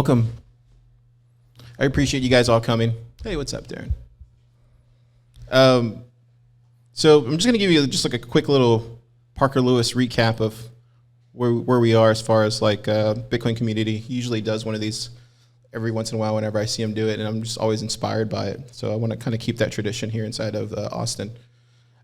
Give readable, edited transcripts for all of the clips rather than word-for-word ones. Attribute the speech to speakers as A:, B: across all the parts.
A: welcome. I appreciate you guys all coming. Hey, what's up, Darren? So I'm just going to give you just like a quick little Parker Lewis recap of where we are as far as like Bitcoin community. He usually does one of these every once in a while whenever I see him do it, and I'm just always inspired by it. So I want to kind of keep that tradition here inside of Austin.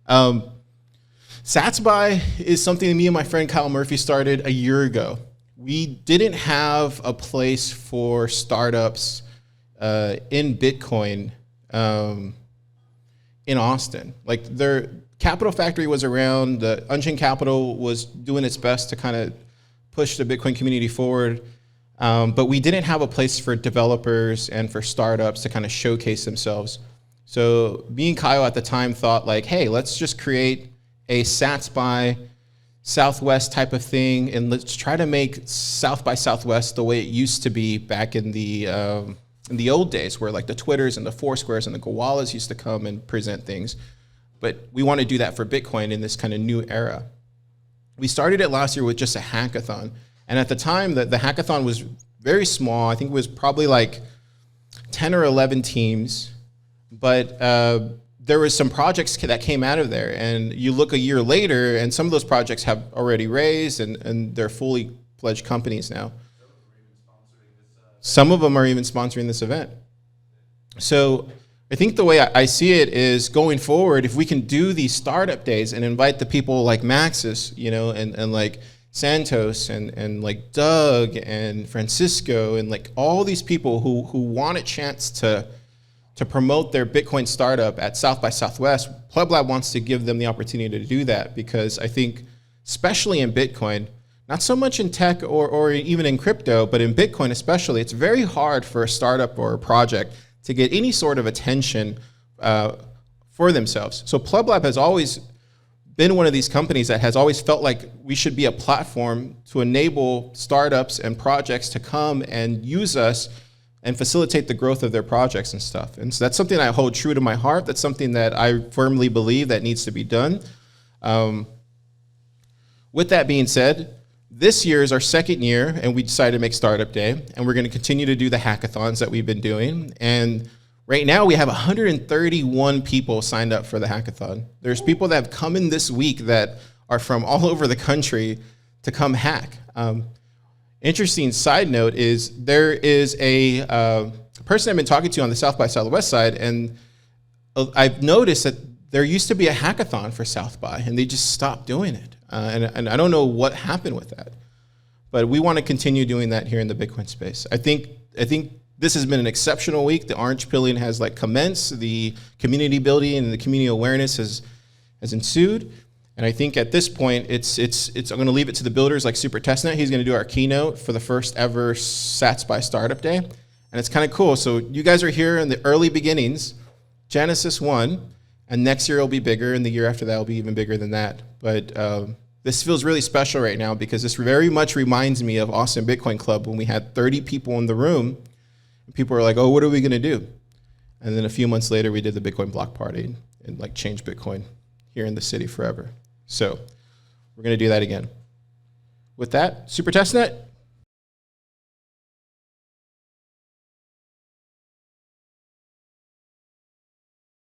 A: SatsBuy is something that me and my friend Kyle Murphy started a year ago. We didn't have a place for startups in Bitcoin in Austin. Like their Capital Factory was around, the Unchained Capital was doing its best to kind of push the Bitcoin community forward. But we didn't have a place for developers and for startups to kind of showcase themselves. So me and Kyle at the time thought like, hey, let's just create a SatsBuy Southwest type of thing, and let's try to make South by Southwest the way it used to be back in the old days, where like the Twitters and the Foursquares and the González used to come and present things. But we want to do that for Bitcoin in this kind of new era. We started it last year with just a hackathon. And at the time, the hackathon was very small. I think it was probably like 10 or 11 teams. But there was some projects that came out of there. And you look a year later, and some of those projects have already raised, and they're fully fledged companies now. Some of them are even sponsoring this event. So I think the way I see it is going forward, if we can do these startup days and invite the people like Maxis, you know, and like Santos and like Doug and Francisco and like all these people who want a chance to promote their Bitcoin startup at South by Southwest, PlebLab wants to give them the opportunity to do that, because I think, especially in Bitcoin, not so much in tech or even in crypto, but in Bitcoin especially, it's very hard for a startup or a project to get any sort of attention for themselves. So PlebLab has always been one of these companies that has always felt like we should be a platform to enable startups and projects to come and use us and facilitate the growth of their projects and stuff. And so that's something I hold true to my heart. That's something that I firmly believe that needs to be done. With that being said, this year is our second year, and we decided to make Startup Day, and we're going to continue to do the hackathons that we've been doing. And right now we have 131 people signed up for the hackathon. There's people that have come in this week that are from all over the country to come hack. Interesting side note is there is a person I've been talking to on the South by Southwest side, and I've noticed that there used to be a hackathon for South by, and they just stopped doing it. And I don't know what happened with that. But we want to continue doing that here in the Bitcoin space. I think this has been an exceptional week. The orange pilling has like commenced. The community building and the community awareness has ensued. And I think at this point, I'm going to leave it to the builders like Super Testnet. He's going to do our keynote for the first ever SatsBuy Startup Day. And it's kind of cool. So you guys are here in the early beginnings, Genesis 1, and next year it'll be bigger, and the year after that will be even bigger than that. But this feels really special right now, because this very much reminds me of Austin Bitcoin Club when we had 30 people in the room, and people were like, oh, what are we going to do? And then a few months later, we did the Bitcoin block party and like changed Bitcoin here in the city forever. So we're going to do that again. With that, Super Testnet,